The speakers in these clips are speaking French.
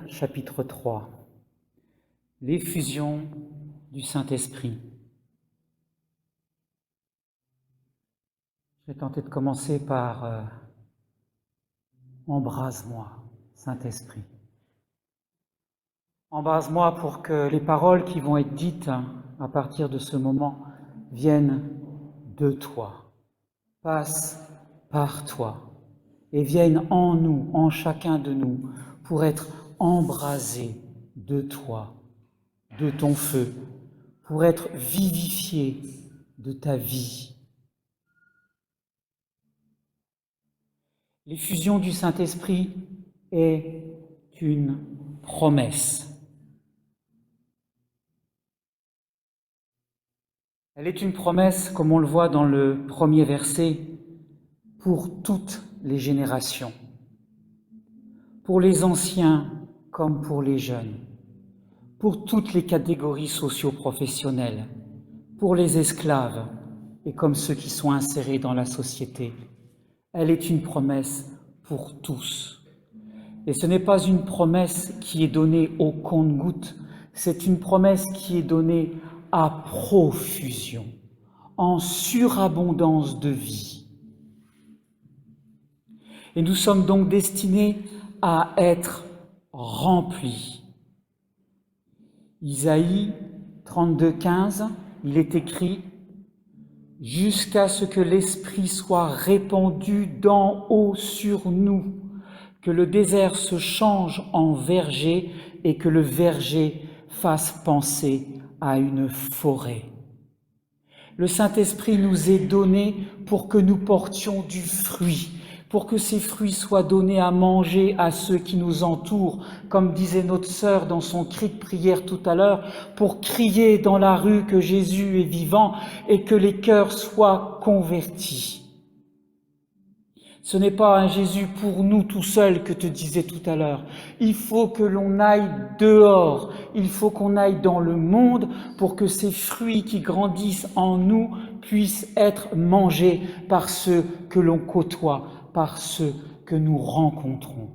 Actes chapitre 3. L'effusion du Saint-Esprit. Je vais tenter de commencer par embrase-moi, Saint-Esprit. Embrase-moi pour que les paroles qui vont être dites à partir de ce moment viennent de toi, passent par toi et viennent en nous, en chacun de nous, pour être embrasés de toi, de ton feu, pour être vivifiés de ta vie. L'effusion du Saint-Esprit est une promesse. Elle est une promesse, comme on le voit dans le premier verset, pour toutes les générations, pour les anciens comme pour les jeunes, pour toutes les catégories socio-professionnelles, pour les esclaves et comme ceux qui sont insérés dans la société. Elle est une promesse pour tous. Et ce n'est pas une promesse qui est donnée au compte-gouttes, c'est une promesse qui est donnée à profusion, en surabondance de vie. Et nous sommes donc destinés à être remplis. Isaïe 32,15, il est écrit « Jusqu'à ce que l'Esprit soit répandu d'en haut sur nous, que le désert se change en verger et que le verger fasse penser à une forêt. » Le Saint-Esprit nous est donné pour que nous portions du fruit, pour que ces fruits soient donnés à manger à ceux qui nous entourent, comme disait notre sœur dans son cri de prière tout à l'heure, pour crier dans la rue que Jésus est vivant et que les cœurs soient convertis. Ce n'est pas un Jésus pour nous tout seul que te disais tout à l'heure. Il faut que l'on aille dehors, il faut qu'on aille dans le monde pour que ces fruits qui grandissent en nous puissent être mangés par ceux que l'on côtoie, par ceux que nous rencontrons.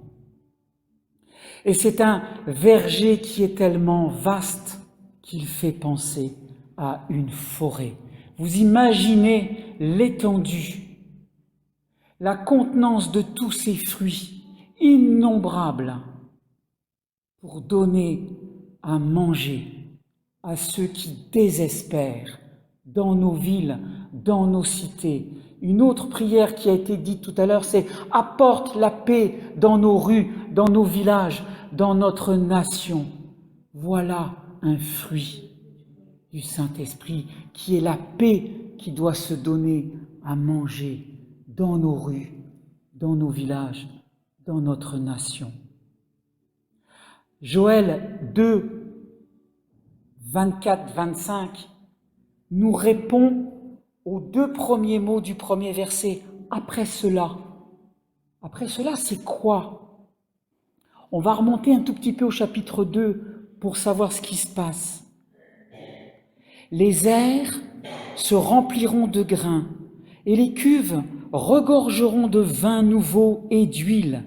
Et c'est un verger qui est tellement vaste qu'il fait penser à une forêt. Vous imaginez l'étendue, la contenance de tous ces fruits innombrables pour donner à manger à ceux qui désespèrent dans nos villes, dans nos cités. Une autre prière qui a été dite tout à l'heure, c'est « Apporte la paix dans nos rues, dans nos villages, dans notre nation ». Voilà un fruit du Saint-Esprit qui est la paix qui doit se donner à manger dans nos rues, dans nos villages, dans notre nation. Joël 2, 24-25 nous répond aux deux premiers mots du premier verset. Après cela, c'est quoi? On va remonter un tout petit peu au chapitre 2 pour savoir ce qui se passe. Les airs se rempliront de grains et les cuves regorgeront de vin nouveau et d'huile.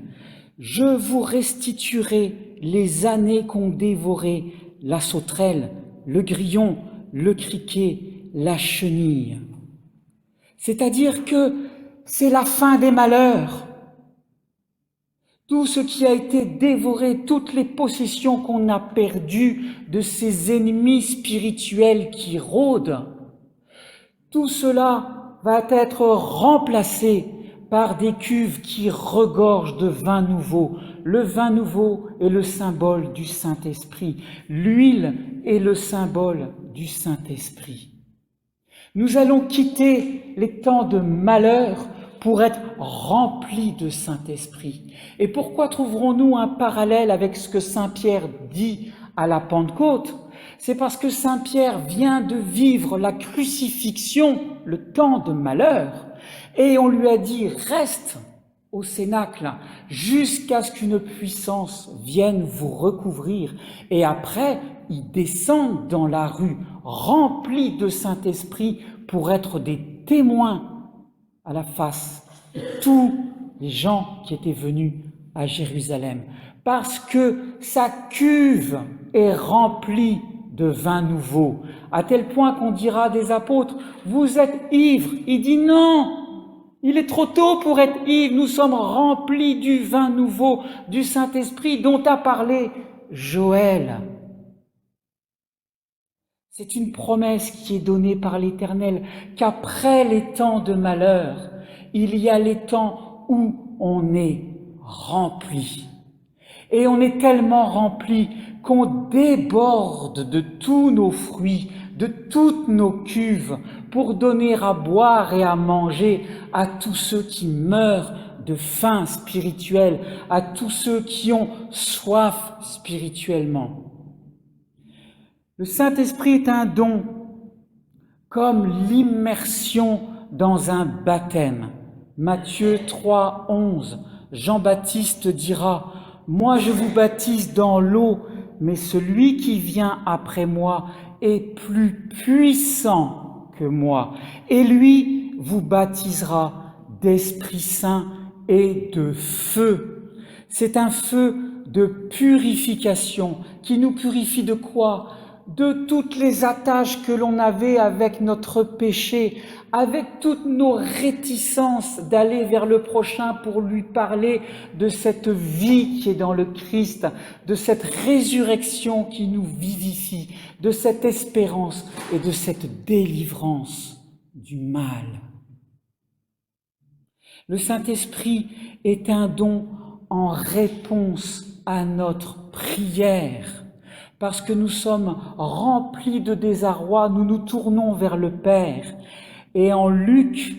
Je vous restituerai les années qu'ont dévoré la sauterelle, le grillon, le criquet, la chenille. C'est-à-dire que c'est la fin des malheurs. Tout ce qui a été dévoré, toutes les possessions qu'on a perdues de ces ennemis spirituels qui rôdent, tout cela va être remplacé par des cuves qui regorgent de vin nouveau. Le vin nouveau est le symbole du Saint-Esprit. L'huile est le symbole du Saint-Esprit. Nous allons quitter les temps de malheur pour être remplis de Saint-Esprit. Et pourquoi trouverons-nous un parallèle avec ce que Saint Pierre dit à la Pentecôte? C'est parce que Saint Pierre vient de vivre la crucifixion, le temps de malheur, et on lui a dit « Reste au cénacle jusqu'à ce qu'une puissance vienne vous recouvrir. » Et après, il descend dans la rue, rempli de Saint-Esprit, pour être des témoins à la face de tous les gens qui étaient venus à Jérusalem. parce que sa cuve est remplie de vin nouveau, à tel point qu'on dira des apôtres, vous êtes ivres. Il dit non, il est trop tôt pour être ivre, nous sommes remplis du vin nouveau, du Saint-Esprit dont a parlé Joël. C'est une promesse qui est donnée par l'Éternel, qu'après les temps de malheur, il y a les temps où on est rempli. Et on est tellement rempli qu'on déborde de tous nos fruits, de toutes nos cuves, pour donner à boire et à manger à tous ceux qui meurent de faim spirituelle, à tous ceux qui ont soif spirituellement. Le Saint-Esprit est un don, comme l'immersion dans un baptême. Matthieu 3, 11, Jean-Baptiste dira « Moi je vous baptise dans l'eau, mais celui qui vient après moi est plus puissant que moi, et lui vous baptisera d'Esprit Saint et de feu. » C'est un feu de purification qui nous purifie de quoi ? De toutes les attaches que l'on avait avec notre péché, avec toutes nos réticences d'aller vers le prochain pour lui parler de cette vie qui est dans le Christ, de cette résurrection qui nous vivifie, de cette espérance et de cette délivrance du mal. Le Saint-Esprit est un don en réponse à notre prière. Parce que nous sommes remplis de désarroi, nous nous tournons vers le Père. Et en Luc,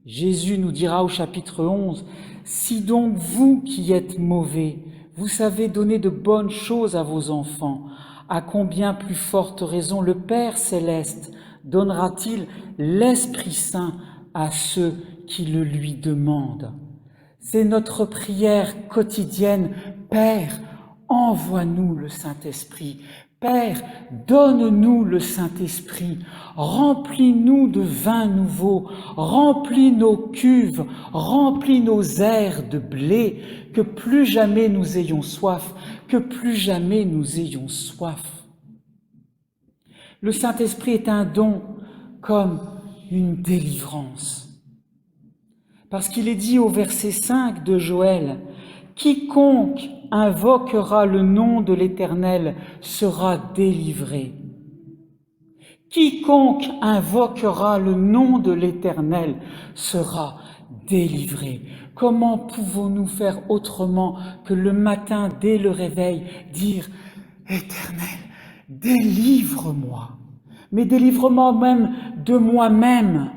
Jésus nous dira au chapitre 11, « Si donc vous qui êtes mauvais, vous savez donner de bonnes choses à vos enfants, à combien plus forte raison le Père céleste donnera-t-il l'Esprit Saint à ceux qui le lui demandent ?» C'est notre prière quotidienne, « Père, envoie-nous le Saint-Esprit. Père, donne-nous le Saint-Esprit. Remplis-nous de vin nouveau. Remplis nos cuves. Remplis nos aires de blé. Que plus jamais nous ayons soif. Que plus jamais nous ayons soif. » Le Saint-Esprit est un don comme une délivrance. Parce qu'il est dit au verset 5 de Joël, « Quiconque invoquera le nom de l'Éternel sera délivré. » Quiconque invoquera le nom de l'Éternel sera délivré. Comment pouvons-nous faire autrement que le matin, dès le réveil, dire « Éternel, délivre-moi » mais délivre-moi même de moi-même.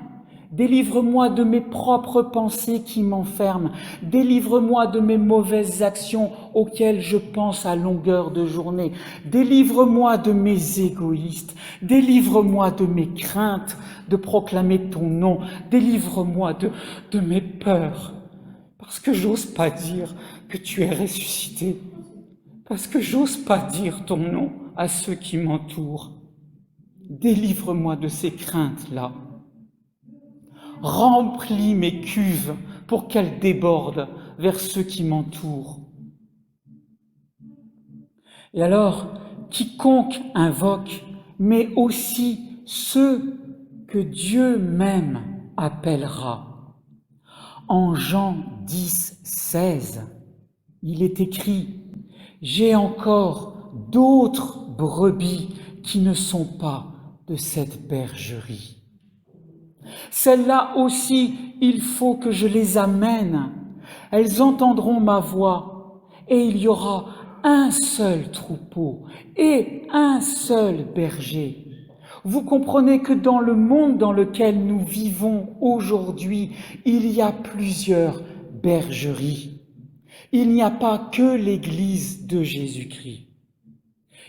Délivre-moi de mes propres pensées qui m'enferment. Délivre-moi de mes mauvaises actions auxquelles je pense à longueur de journée. Délivre-moi de mes égoïstes. Délivre-moi de mes craintes de proclamer ton nom. Délivre-moi de mes peurs. Parce que j'ose pas dire que tu es ressuscité. Parce que j'ose pas dire ton nom à ceux qui m'entourent. Délivre-moi de ces craintes-là. Remplis mes cuves pour qu'elles débordent vers ceux qui m'entourent. Et alors, quiconque invoque, mais aussi ceux que Dieu même appellera. En Jean 10, 16, il est écrit « J'ai encore d'autres brebis qui ne sont pas de cette bergerie. » Celles-là aussi, il faut que je les amène. Elles entendront ma voix et il y aura un seul troupeau et un seul berger. Vous comprenez que dans le monde dans lequel nous vivons aujourd'hui, il y a plusieurs bergeries. Il n'y a pas que l'Église de Jésus-Christ.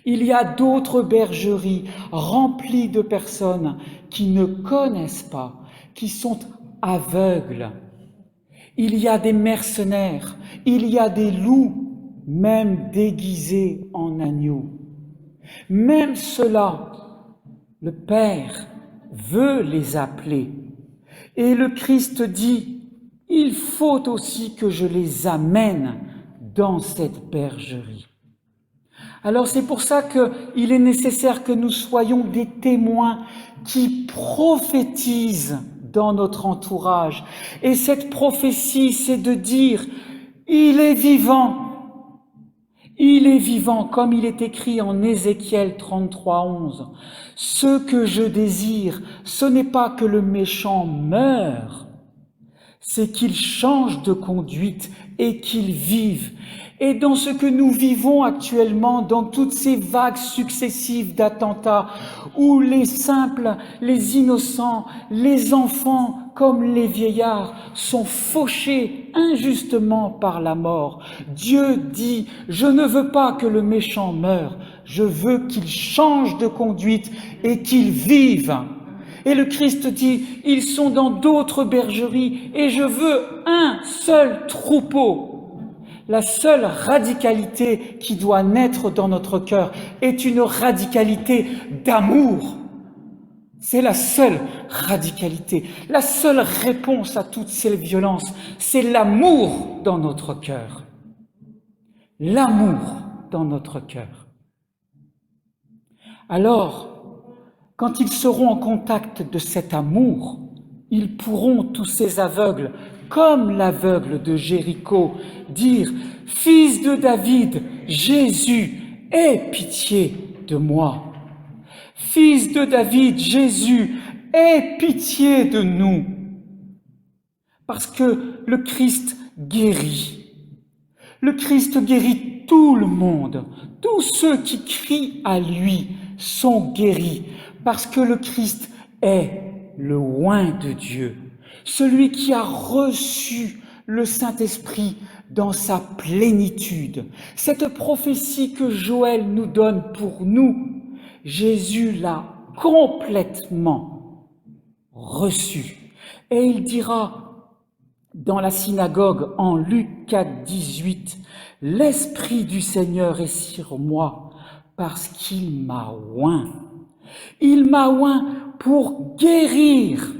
Il y a d'autres bergeries remplies de personnes qui ne connaissent pas, qui sont aveugles. Il y a des mercenaires, il y a des loups, même déguisés en agneaux. Même cela, le Père veut les appeler. Et le Christ dit, il faut aussi que je les amène dans cette bergerie. Alors c'est pour ça qu'il est nécessaire que nous soyons des témoins qui prophétisent dans notre entourage. Et cette prophétie, c'est de dire, il est vivant. Il est vivant, comme il est écrit en Ézéchiel 33:11. Ce que je désire, ce n'est pas que le méchant meure, c'est qu'il change de conduite et qu'il vive. Et dans ce que nous vivons actuellement, dans toutes ces vagues successives d'attentats, où les simples, les innocents, les enfants comme les vieillards sont fauchés injustement par la mort, Dieu dit, je ne veux pas que le méchant meure, je veux qu'il change de conduite et qu'il vive. Et le Christ dit, ils sont dans d'autres bergeries et je veux un seul troupeau. La seule radicalité qui doit naître dans notre cœur est une radicalité d'amour. C'est la seule radicalité. La seule réponse à toutes ces violences, c'est l'amour dans notre cœur. L'amour dans notre cœur. Alors, quand ils seront en contact de cet amour, ils pourront, tous ces aveugles, comme l'aveugle de Jéricho, dire « Fils de David, Jésus, aie pitié de moi. Fils de David, Jésus, aie pitié de nous. » Parce que le Christ guérit. Le Christ guérit tout le monde. Tous ceux qui crient à lui sont guéris. Parce que le Christ est le oint de Dieu, celui qui a reçu le Saint-Esprit dans sa plénitude. Cette prophétie que Joël nous donne pour nous, Jésus l'a complètement reçue. Et il dira dans la synagogue en Luc 4:18, « L'Esprit du Seigneur est sur moi parce qu'il m'a oint. Il m'a oint pour guérir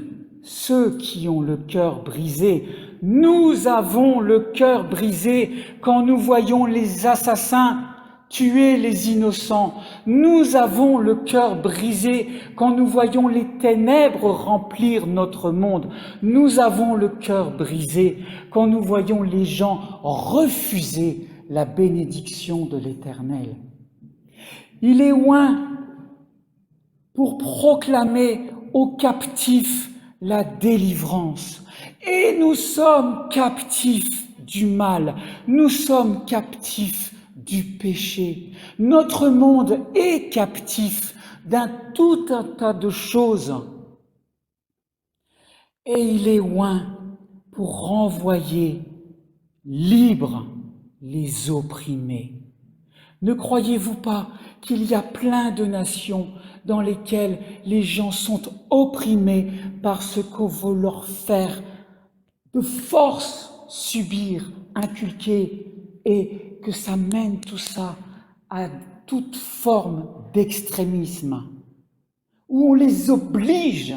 ceux qui ont le cœur brisé. » Nous avons le cœur brisé quand nous voyons les assassins tuer les innocents. Nous avons le cœur brisé quand nous voyons les ténèbres remplir notre monde. Nous avons le cœur brisé quand nous voyons les gens refuser la bénédiction de l'Éternel. Il est oint pour proclamer aux captifs la délivrance. Et nous sommes captifs du mal, nous sommes captifs du péché. Notre monde est captif d'un tout un tas de choses. Et il est oint pour renvoyer libres les opprimés. Ne croyez-vous pas qu'il y a plein de nations dans lesquelles les gens sont opprimés parce qu'on veut leur faire de force subir, inculquer, et que ça mène tout ça à toute forme d'extrémisme, où on les oblige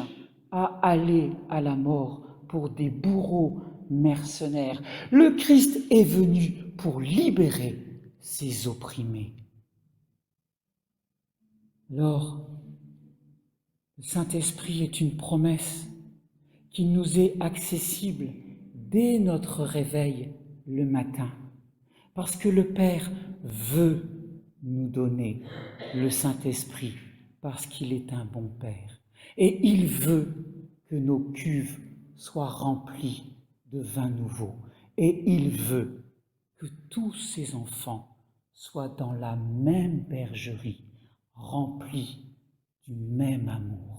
à aller à la mort pour des bourreaux mercenaires. Le Christ est venu pour libérer ces opprimés. Alors, le Saint-Esprit est une promesse qui nous est accessible dès notre réveil le matin, parce que le Père veut nous donner le Saint-Esprit, parce qu'il est un bon Père. Et il veut que nos cuves soient remplies de vin nouveau. Et il veut que tous ses enfants soient dans la même bergerie, remplis du même amour.